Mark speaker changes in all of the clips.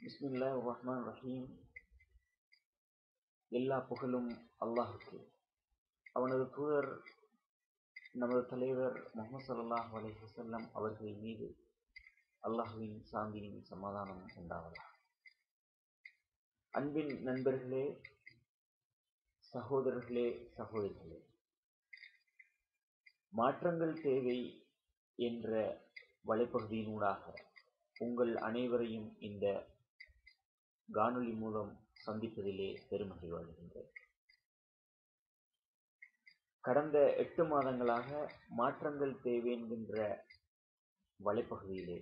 Speaker 1: பிஸ்மில்லாஹிர் ரஹ்மானிர் ரஹீம். எல்லா புகழும் அல்லாஹுக்கு. அவனது தூதர் நமது தலைவர் முஹம்மது ஸல்லல்லாஹு அலைஹி வஸல்லம் அவர்களின் மீது அல்லாஹுவின் சாந்தியும் சமாதானமும் உண்டாவதாக. அன்பின் நண்பர்களே, சகோதரர்களே, சகோதரிகளே, மாற்றங்கள் தேவை என்ற வலைப்பகுதியினூடாக உங்கள் அனைவரையும் இந்த காணொளி மூலம் சந்திப்பதிலே பெருமகிழ்வடைகின்றேன். கடந்த 8 மாதங்களாக மாற்றங்கள் தேவை என்கின்ற வலைப்பகுதியிலே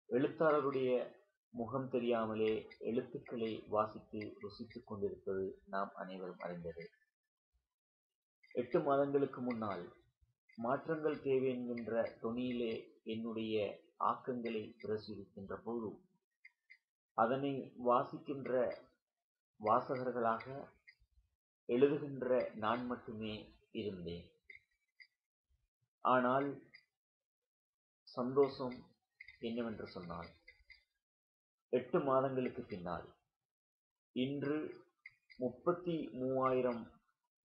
Speaker 1: எழுத்தாளருடைய முகம் தெரியாமலே எழுத்துக்களை வாசித்து ருசித்துக் கொண்டிருப்பது நாம் அனைவரும் அறிந்தது. 8 மாதங்களுக்கு முன்னால் மாற்றங்கள் தேவை என்கின்ற தொனியிலே என்னுடைய ஆக்கங்களை பிரசுரிக்கின்ற போது அதனை வாசிக்கின்ற வாசகர்களாக எழுதுகின்ற நான் மட்டுமே இருந்தேன். ஆனால் சந்தோஷம் என்னவென்று சொன்னால், 8 மாதங்களுக்கு பின்னால் இன்று 33,000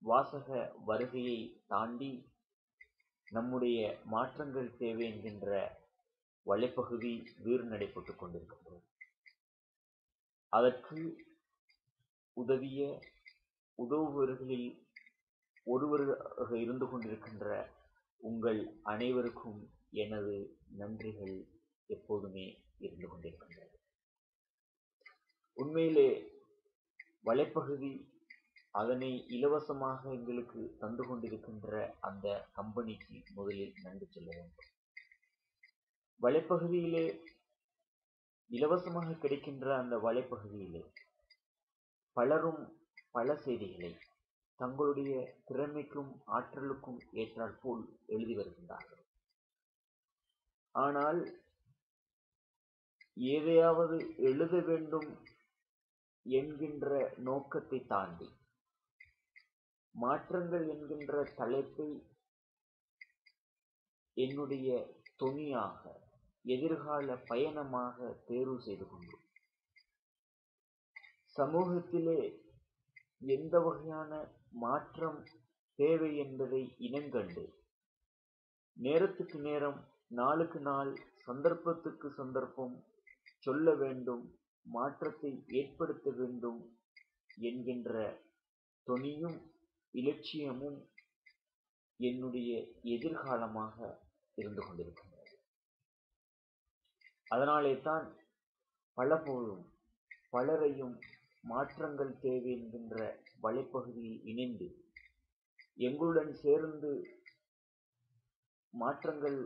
Speaker 1: வாசக வருகையை தாண்டி நம்முடைய மாற்றங்கள் தேவை என்கின்ற வலைப்பகுதி வீறு நடைபெற்றுக் கொண்டிருக்கின்றது. அதற்கு உதவுபவர்களில் ஒருவராக இருந்து கொண்டிருக்கின்ற உங்கள் அனைவருக்கும் எனது நன்றிகள் எப்போதுமே இருந்து கொண்டிருக்கின்றன. உண்மையிலே வலைப்பகுதி அதனை இலவசமாக எங்களுக்கு தந்து கொண்டிருக்கின்ற அந்த கம்பெனிக்கு முதலில் நன்றி சொல்ல வேண்டும். வலைப்பகுதியிலே இலவசமாக கிடைக்கின்ற அந்த வலைப்பகுதியிலே பலரும் பல செய்திகளை தங்களுடைய திறமைக்கும் ஆற்றலுக்கும் ஏற்றாற் போல் எழுதி வருகின்றார்கள். ஆனால் எதையாவது எழுத வேண்டும் என்கின்ற நோக்கத்தை தாண்டி மாற்றங்கள் என்கின்ற தலைப்பை என்னுடைய தொனியாக, எதிர்கால பயணமாக தேர்வு செய்து கொண்டு சமூகத்திலே எந்த வகையான மாற்றம் தேவை என்பதை இனங்கண்டு நேரத்துக்கு நேரம், நாளுக்கு நாள், சந்தர்ப்பத்துக்கு சந்தர்ப்பம் சொல்ல வேண்டும், மாற்றத்தை ஏற்படுத்த வேண்டும் என்கின்ற தொனியும் இலட்சியமும் என்னுடைய எதிர்காலமாக இருந்து கொண்டிருக்கின்றது. அதனாலே தான் பலபோதும் பலரையும் மாற்றங்கள் தேவை என்கின்ற வலைப்பகுதியில் இணைந்து எங்களுடன் சேர்ந்து மாற்றங்கள்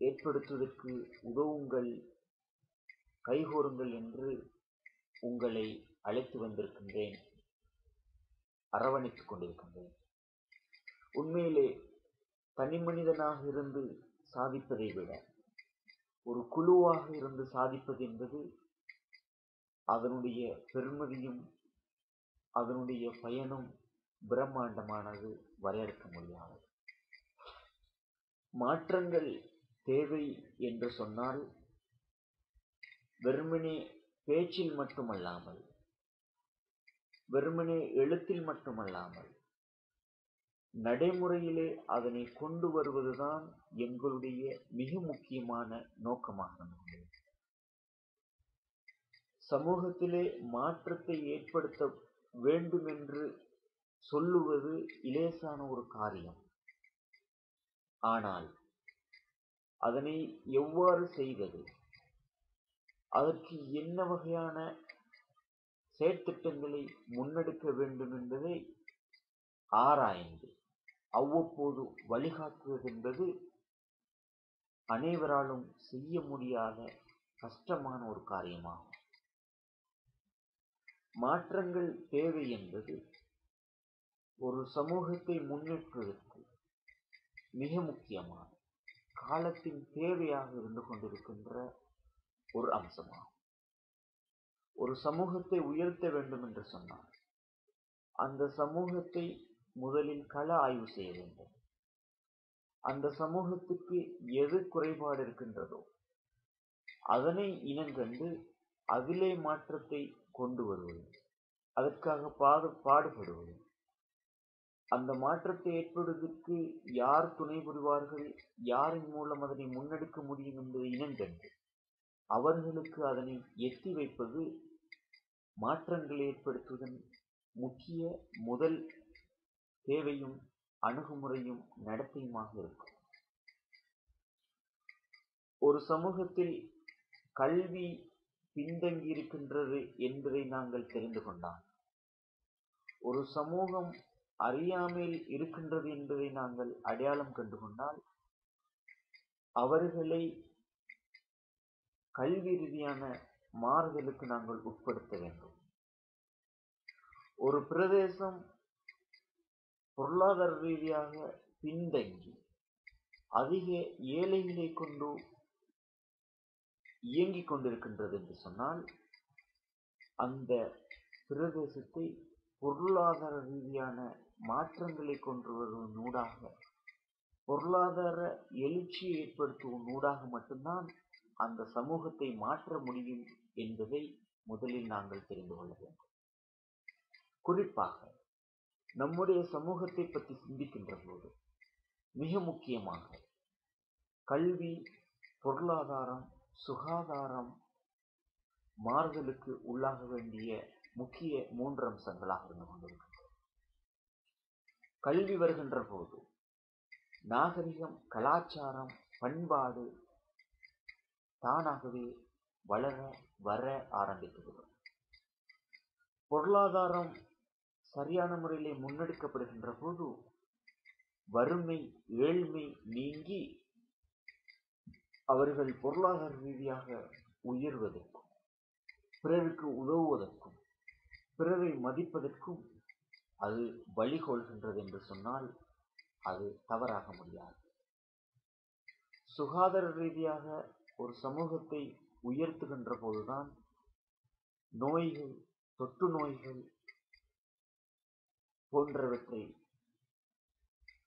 Speaker 1: ஏற்படுத்துவதற்கு உதவுங்கள், கைகோருங்கள் என்று உங்களை அழைத்து வந்திருக்கின்றேன், அரவணைத்துக் கொண்டிருக்கின்றேன். உண்மையிலே தனி மனிதனாக இருந்து சாதிப்பதை விட ஒரு குழுவாக இருந்து சாதிப்பது என்பது அதனுடைய பெருமதியும் அதனுடைய பயனும் பிரம்மாண்டமானது, வரையறுக்க முடியாது. மாற்றங்கள் தேவை என்று சொன்னால் வெறுமனே பேச்சில் மட்டுமல்லாமல், வெறுமனே எழுத்தில் மட்டுமல்லாமல், நடைமுறையிலே அதனை கொண்டு வருவதுதான் எங்களுடைய மிக முக்கியமான நோக்கமாக இருந்தது. சமூகத்திலே மாற்றத்தை ஏற்படுத்த வேண்டும் என்று சொல்லுவது இலேசான ஒரு காரியம். ஆனால் அதனை எவ்வாறு செய்வது, அதற்கு என்ன வகையான செயற்திட்டங்களை முன்னெடுக்க வேண்டும் என்பதை ஆராய்ந்து அவ்வப்போது வழிகாட்டுவது என்பது அனைவராலும் செய்ய முடியாத கஷ்டமான ஒரு காரியமாகும். மாற்றங்கள் தேவை என்பது ஒரு சமூகத்தை முன்னேற்றுவதற்கு மிக முக்கியமான காலத்தின் தேவையாக இருந்து கொண்டிருக்கின்ற ஒரு அம்சமாகும். ஒரு சமூகத்தை உயர்த்த வேண்டும் என்று சொன்னால் அந்த சமூகத்தை முதலில் கள ஆய்வு செய்ய வேண்டும். அந்த சமூகத்துக்கு எது குறைபாடு இருக்கின்றதோ அதனை இனங்கண்டு அதிலே மாற்றத்தை கொண்டு வருவது, அதற்காக பாடுபடுவது, அந்த மாற்றத்தை ஏற்படுவதற்கு யார் துணை புரிவார்கள், யாரின் மூலம் அதனை முன்னெடுக்க முடியும் என்பதை இனங்கண்டு அவர்களுக்கு அதனை எட்டி வைப்பது மாற்றங்களை ஏற்படுத்துவதன் முக்கிய முதல் தேவையும் அணுகுமுறையும் நடத்தையுமாக இருக்கும். ஒரு சமூகத்தில் கல்வி பின்தங்கி இருக்கின்றது என்பதை நாங்கள் தெரிந்து கொண்டால், ஒரு சமூகம் அறியாமையில் இருக்கின்றது என்பதை நாங்கள் அடையாளம் கண்டு கொண்டால், அவர்களை கல்வி ரீதியான மாறுதலுக்கு நாங்கள் உட்படுத்த வேண்டும். ஒரு பிரதேசம் பொருளாதார ரீதியாக பின்தங்கி அதிக ஏழைகளை கொண்டு இயங்கிக் கொண்டிருக்கின்றது என்று சொன்னால், அந்த பிரதேசத்தை பொருளாதார ரீதியான மாற்றங்களை கொண்டு வருவதன் ஊடாக, பொருளாதார எழுச்சியை ஏற்படுத்துவதன் ஊடாக மட்டும்தான் அந்த சமூகத்தை மாற்ற முடியும் என்பதை முதலில் நாங்கள் தெரிந்து கொள்ள வேண்டும். குறிப்பாக நம்முடைய சமூகத்தை பற்றி சிந்திக்கின்ற போது மிக முக்கியமாக கல்வி, பொருளாதாரம், சுகாதாரம் மாறுதலுக்கு உள்ளாக வேண்டிய முக்கிய 3 அம்சங்களாக இருந்து கொண்டிருக்கின்றன. கல்வி வருகின்ற போது நாகரிகம், கலாச்சாரம், பண்பாடு தானாகவே வர ஆரம்பித்துவிடும். பொருளாதாரம் சரியான முறையிலே முன்னெடுக்கப்படுகின்ற போது வறுமை, ஏழ்மை நீங்கி அவர்கள் பொருளாதார ரீதியாக உயர்வதற்கும், பிறருக்கு உதவுவதற்கும், பிறரை மதிப்பதற்கும் அது வழிகொள்கின்றது என்று சொன்னால் அது தவறாக முடியாது. சுகாதார ரீதியாக ஒரு சமூகத்தை உயர்த்துகின்ற போதுதான் நோய்கள், தொற்று நோய்கள் போன்றவற்றை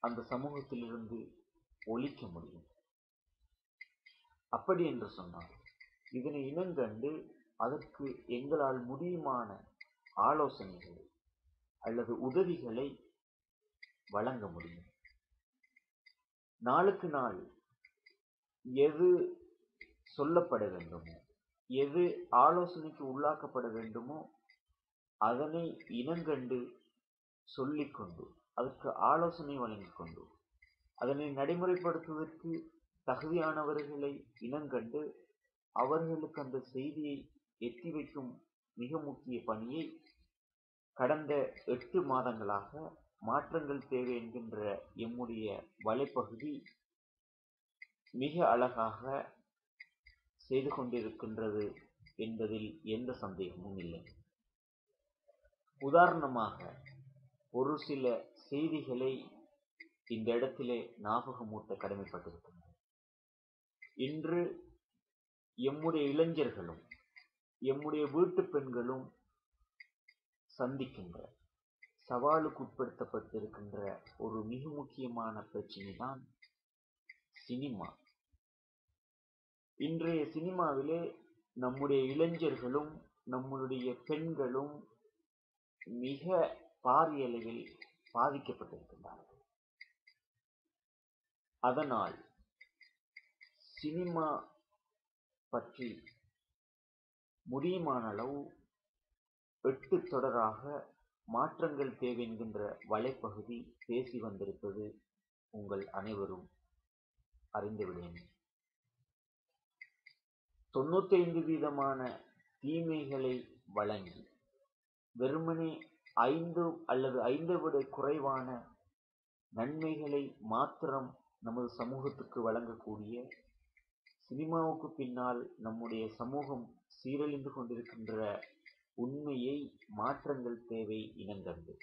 Speaker 1: அந்த சமூகத்திலிருந்து ஒழிக்க முடியும். அப்படி என்று சொன்னால் இதனை இனங்கண்டு அதற்கு எங்களால் முடியுமான ஆலோசனைகளை அல்லது உதவிகளை வழங்க முடியும். நாளுக்கு நாள் எது சொல்லப்பட வேண்டுமோ, எது ஆலோசனைக்கு உள்ளாக்கப்பட வேண்டுமோ அதனை இனங்கண்டு சொல்லிக்கொண்டு, அதற்கு ஆலோசனை வழங்கிக் கொண்டு, அதனை நடைமுறைப்படுத்துவதற்கு தகுதியானவர்களை இனங்கண்டு அவர்களுக்கு அந்த செய்தியை எத்தி வைக்கும் மிக முக்கிய பணியை கடந்த 8 மாதங்களாக மாற்றங்கள் தேவை என்கின்ற எம்முடைய வலைப்பகுதி மிக அழகாக செய்து கொண்டிருக்கின்றது என்பதில் எந்த சந்தேகமும் இல்லை. உதாரணமாக ஒரு சில செய்திகளை இந்த இடத்திலே ஞாபகமூட்ட கடமைப்பட்டிருக்கின்றன. இன்று எம்முடைய இளைஞர்களும் எம்முடைய வீட்டு பெண்களும் சந்திக்கின்ற, சவாலுக்கு உட்படுத்தப்பட்டிருக்கின்ற ஒரு மிக முக்கியமான பிரச்சனை தான் சினிமா. இன்றைய சினிமாவிலே நம்முடைய இளைஞர்களும் நம்முடைய பெண்களும் மிக பாரிய அளவில் பாதிக்கப்பட்டிருக்கின்றார்கள். அதனால் சினிமா பற்றி முடியுமான அளவு 8 தொடராக மாற்றங்கள் தேவை என்கின்ற வலைப்பகுதி பேசி வந்திருப்பது உங்கள் அனைவரும் அறிந்துவிடுவேன். 95% தீமைகளை வழங்கி வெறுமனே 5 அல்லது 5 விட குறைவான நன்மைகளை மாத்திரம் நமது சமூகத்துக்கு வழங்கக்கூடிய சினிமாவுக்கு பின்னால் நம்முடைய சமூகம் சீரழிந்து கொண்டிருக்கின்ற உண்மையை மாற்றங்கள் தேவை இனங்கண்டு.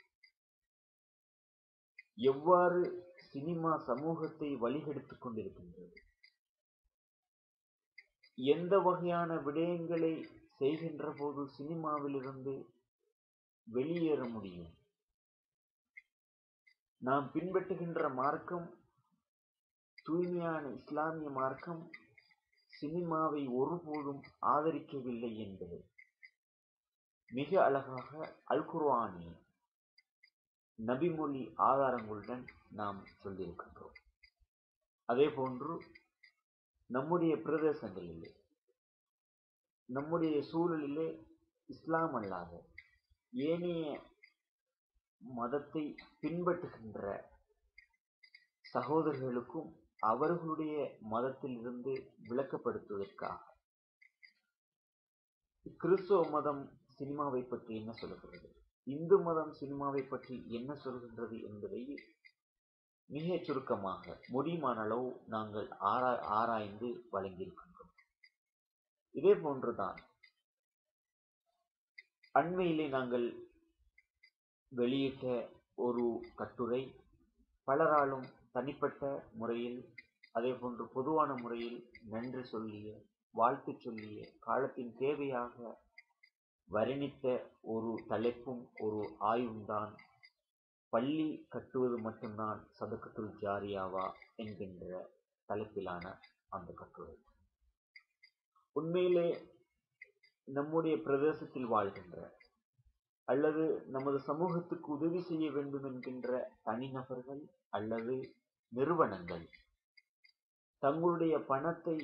Speaker 1: எவ்வாறு சினிமா சமூகத்தை வழிகெடுத்துக் கொண்டிருக்கின்றது, எந்த வகையான விடயங்களை செய்கின்ற போது சினிமாவிலிருந்து வெளியேற முடியும். நாம் பின்பற்றுகின்ற மார்க்கம் தூய்மையான இஸ்லாமிய மார்க்கம் சினிமாவை ஒருபோதும் ஆதரிக்கவில்லை என்பது மிக அழகாக அல் குர்ஆனில் நபிமொழி ஆதாரங்களுடன் நாம் சொல்லியிருக்கின்றோம். அதே போன்று நம்முடைய பிரதேசங்களிலே, நம்முடைய சூழலிலே இஸ்லாம் அல்லாத ஏனைய மதத்தை பின்பற்றுகின்ற சகோதரர்களுக்கும் அவர்களுடைய மதத்திலிருந்து விளக்கப்படுத்துவதற்காக கிறிஸ்துவ மதம் சினிமாவை பற்றி என்ன சொல்கிறது, இந்து மதம் சினிமாவை பற்றி என்ன சொல்கின்றது என்பதை மிக சுருக்கமாக முடியுமான அளவு நாங்கள் ஆராய்ந்து வழங்கியிருக்கின்றோம். இதே போன்றுதான் அண்மையிலே நாங்கள் வெளியிட்ட ஒரு கட்டுரை பலராலும் தனிப்பட்ட முறையில் அதே போன்று பொதுவான முறையில் நன்றி சொல்லிய, வாழ்த்து சொல்லிய, காலத்தின் தேவையாக வர்ணித்த ஒரு தலைப்பும் ஒரு ஆய்வும் தான் பள்ளி கட்டுவது மட்டும்தான் சதகத்துல் ஜாரியாவா என்கின்ற தலைப்பிலான அந்த கட்டுரை. உண்மையிலே நம்முடைய பிரதேசத்தில் வாழ்கின்ற அல்லது நமது சமூகத்துக்கு உதவி செய்ய வேண்டும் என்கின்ற தனிநபர்கள் அல்லது நிறுவனங்கள் தங்களுடைய பணத்தை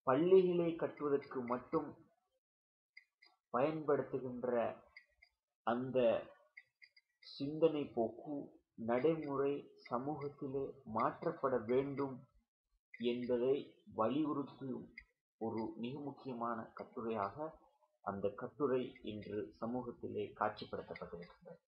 Speaker 1: பள்ளிகளை கட்டுவதற்கு மட்டும் பயன்படுத்துகின்ற அந்த சிந்தனை போக்கு நடைமுறை சமூகத்திலே மாற்றப்பட வேண்டும் என்பதை வலியுறுத்தும் ஒரு மிக முக்கியமான கட்டுரையாக அந்த கட்டுரை இன்று சமூகத்திலே காட்சிப்படுத்தப்பட்டிருக்கிறது.